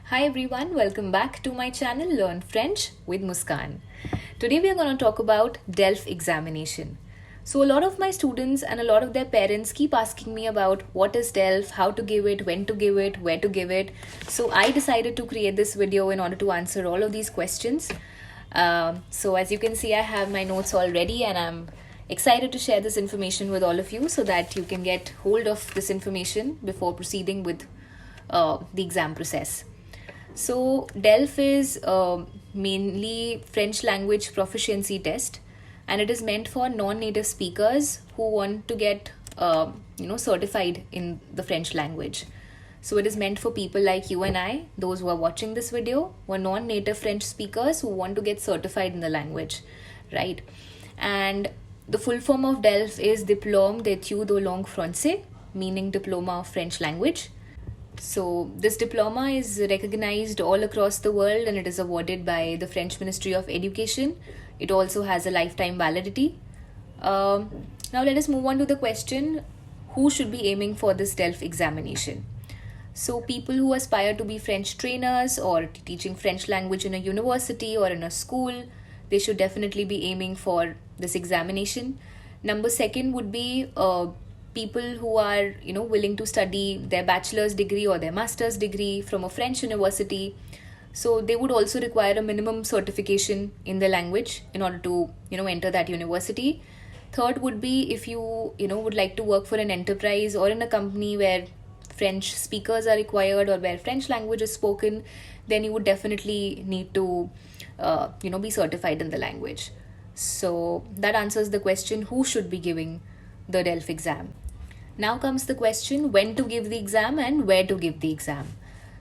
Hi everyone, welcome back to my channel Learn French with Muskan. Today we are going to talk about DELF examination. So a lot of my students and a lot of their parents keep asking me about what is DELF, how to give it, when to give it, where to give it. So I decided to create this video in order to answer all of these questions. So as you can see, I have my notes all ready and I'm excited to share this information with all of you so that you can get hold of this information before proceeding with the exam process. So DELF is mainly French language proficiency test, and it is meant for non-native speakers who want to get certified in the French language. So it is meant for people like you and I, those who are watching this video, who are non-native French speakers who want to get certified in the language, right? And the full form of DELF is Diplôme d'études de langue française, meaning Diploma of French Language. So this diploma is recognized all across the world and it is awarded by the French Ministry of Education. It also has a lifetime validity. Now let us move on to the question, who should be aiming for this DELF examination? So people who aspire to be French trainers or teaching French language in a university or in a school, they should definitely be aiming for this examination. Number second would be people who are willing to study their bachelor's degree or their master's degree from a French university. So they would also require a minimum certification in the language in order to enter that university. Third would be if you would like to work for an enterprise or in a company where French speakers are required or where French language is spoken, then you would definitely need to be certified in the language. So that answers the question, who should be giving the DELF exam. Now comes the question, when to give the exam and where to give the exam.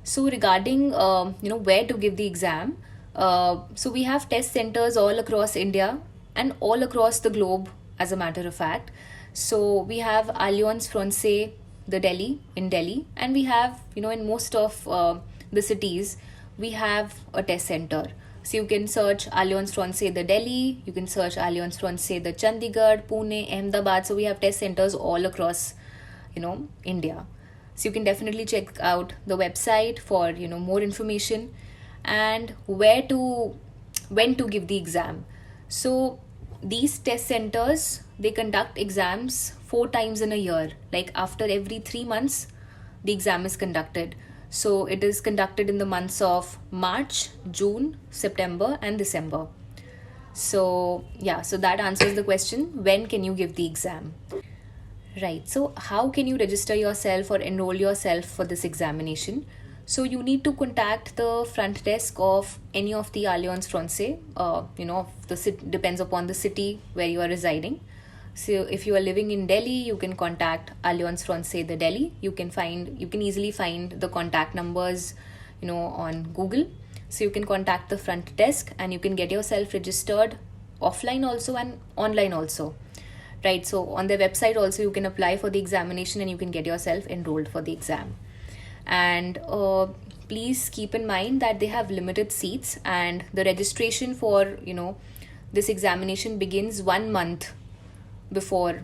So regarding where to give the exam, so we have test centers all across India and all across the globe, as a matter of fact. So we have Alliance Francaise in Delhi, and we have in most of the cities we have a test center. So you can search Alliance Francaise the Delhi, you can search Alliance Francaise the Chandigarh, Pune, Ahmedabad. So we have test centers all across India. So you can definitely check out the website for more information. And when to give the exam. So these test centers, they conduct exams 4 times in a year. Like after every 3 months the exam is conducted. So it is conducted in the months of March, June, September and December. So so that answers the question, when can you give the exam? Right, so how can you register yourself or enroll yourself for this examination? So you need to contact the front desk of any of the Alliance Francaise, depends upon the city where you are residing. So if you are living in Delhi, you can contact Alliance Francaise the Delhi. You can easily find the contact numbers, on Google. So you can contact the front desk and you can get yourself registered offline also and online also. Right, so on their website also you can apply for the examination and you can get yourself enrolled for the exam. And please keep in mind that they have limited seats and the registration for this examination begins 1 month before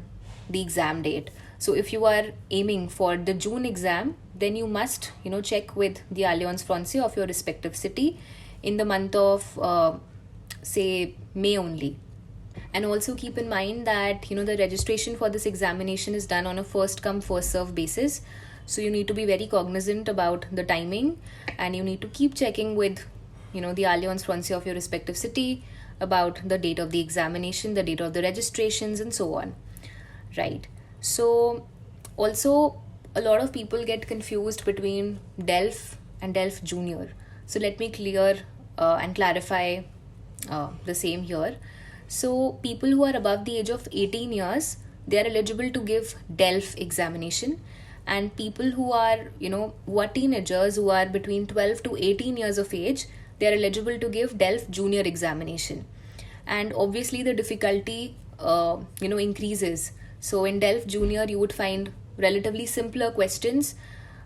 the exam date. So if you are aiming for the June exam, then you must check with the Alliance Francaise of your respective city in the month of say May only. And also keep in mind that the registration for this examination is done on a first come first serve basis. So you need to be very cognizant about the timing and you need to keep checking with the Alliance Francaise of your respective city about the date of the examination, the date of the registrations and so on. Right. So also a lot of people get confused between DELF and DELF Junior. So let me clear and clarify the same here. So people who are above the age of 18 years, they are eligible to give DELF examination, and people who are teenagers who are between 12 to 18 years of age, they are eligible to give DELF Junior examination. And obviously the difficulty increases. So in DELF Junior you would find relatively simpler questions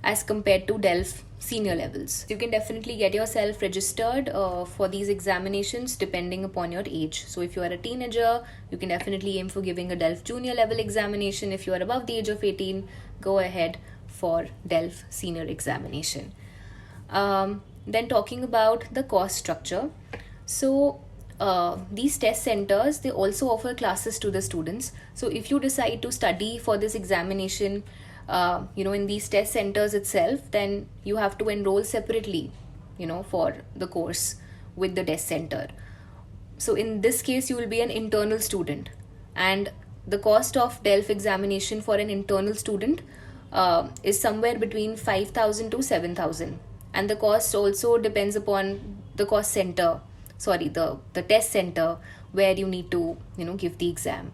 as compared to DELF senior levels. You can definitely get yourself registered for these examinations depending upon your age. So if you are a teenager, you can definitely aim for giving a DELF junior level examination. If you are above the age of 18, go ahead for DELF senior examination. Then talking about the cost structure. So these test centers, they also offer classes to the students. So if you decide to study for this examination in these test centers itself, then you have to enroll separately for the course with the test center. So in this case you will be an internal student, and the cost of DELF examination for an internal student is somewhere between 5,000 to 7,000, and the cost also depends upon the the test center where you need to give the exam.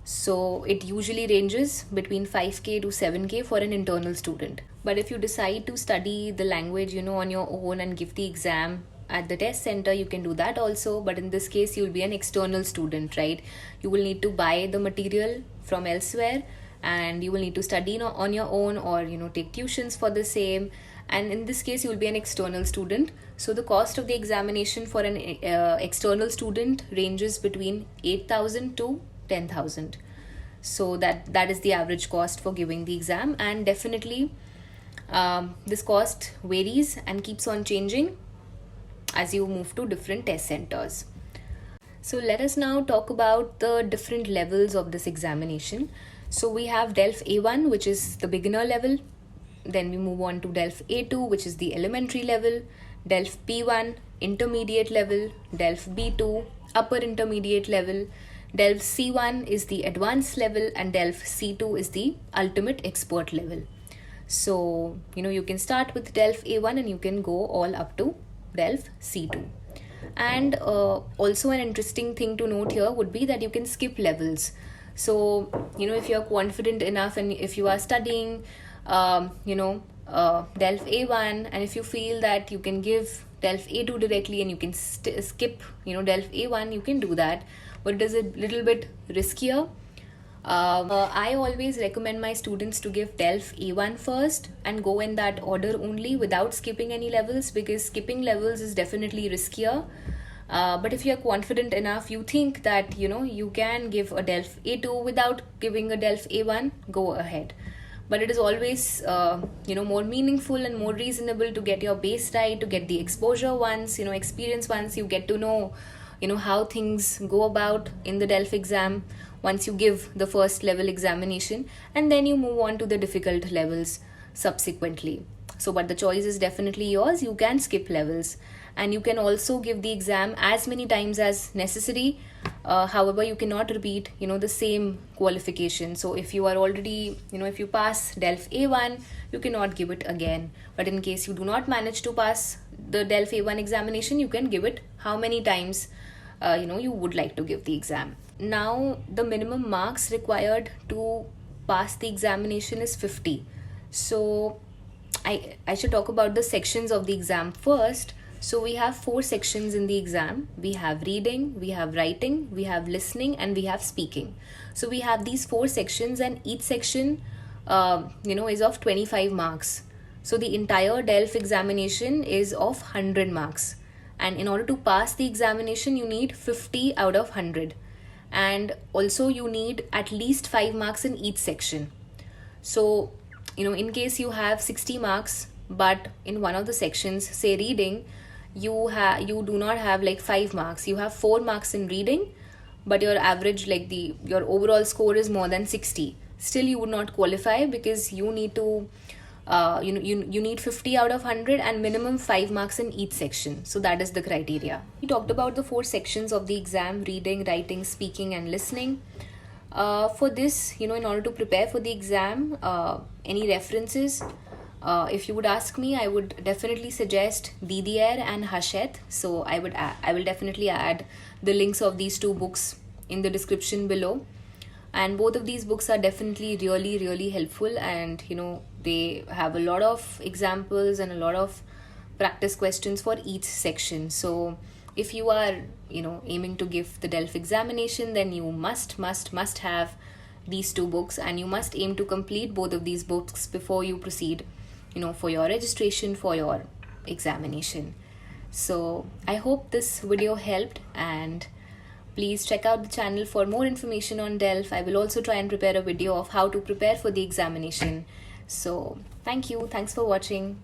So it usually ranges between 5k to 7k for an internal student. But if you decide to study the language on your own and give the exam at the test center, you can do that also. But in this case you'll be an external student, right? You will need to buy the material from elsewhere, and you will need to study on your own, or take tuitions for the same. And in this case you will be an external student. So the cost of the examination for an external student ranges between 8,000 to 10,000. So that is the average cost for giving the exam. And definitely this cost varies and keeps on changing as you move to different test centers. So let us now talk about the different levels of this examination. So we have DELF A1, which is the beginner level. Then we move on to DELF A2, which is the elementary level. DELF P1, intermediate level. DELF B2, upper intermediate level. DELF C1 is the advanced level, and DELF C2 is the ultimate expert level. So you can start with DELF A1 and you can go all up to DELF C2. And also an interesting thing to note here would be that you can skip levels. So if you're confident enough and if you are studying DELF A1, and if you feel that you can give DELF A2 directly and you can skip DELF A1, you can do that. But it is a little bit riskier. I always recommend my students to give DELF A1 first and go in that order only without skipping any levels, because skipping levels is definitely riskier. But if you're confident enough, you think that you can give a DELF A2 without giving a DELF A1, go ahead. But it is always more meaningful and more reasonable to get your base right, to get the exposure once, experience once you get to know how things go about in the DELF exam once you give the first level examination, and then you move on to the difficult levels subsequently. So but the choice is definitely yours. You can skip levels, and you can also give the exam as many times as necessary. However, you cannot repeat the same qualification. So if you are already if you pass DELF A1, you cannot give it again. But in case you do not manage to pass the DELF A1 examination, you can give it how many times you would like to give the exam. Now the minimum marks required to pass the examination is 50. So I should talk about the sections of the exam first. So we have 4 sections in the exam. We have reading, we have writing, we have listening, and we have speaking. So we have these 4 sections, and each section is of 25 marks. So the entire DELF examination is of 100 marks. And in order to pass the examination, you need 50 out of 100. And also you need at least 5 marks in each section. So in case you have 60 marks, but in one of the sections, say reading, you do not have 5 marks. You have 4 marks in reading, but your average your overall score is more than 60. Still you would not qualify, because you need to you need 50 out of 100 and minimum 5 marks in each section. So that is the criteria. We talked about the 4 sections of the exam: reading, writing, speaking, and listening. For this, in order to prepare for the exam, any references, if you would ask me, I would definitely suggest DDR and Hachette. So I will definitely add the links of these 2 books in the description below. And both of these books are definitely really, really helpful, and they have a lot of examples and a lot of practice questions for each section. So if you are aiming to give the DELF examination, then you must have these 2 books, and you must aim to complete both of these books before you proceed for your registration for your examination. So I hope this video helped, and please check out the channel for more information on DELF. I will also try and prepare a video of how to prepare for the examination. So thank you. Thanks for watching.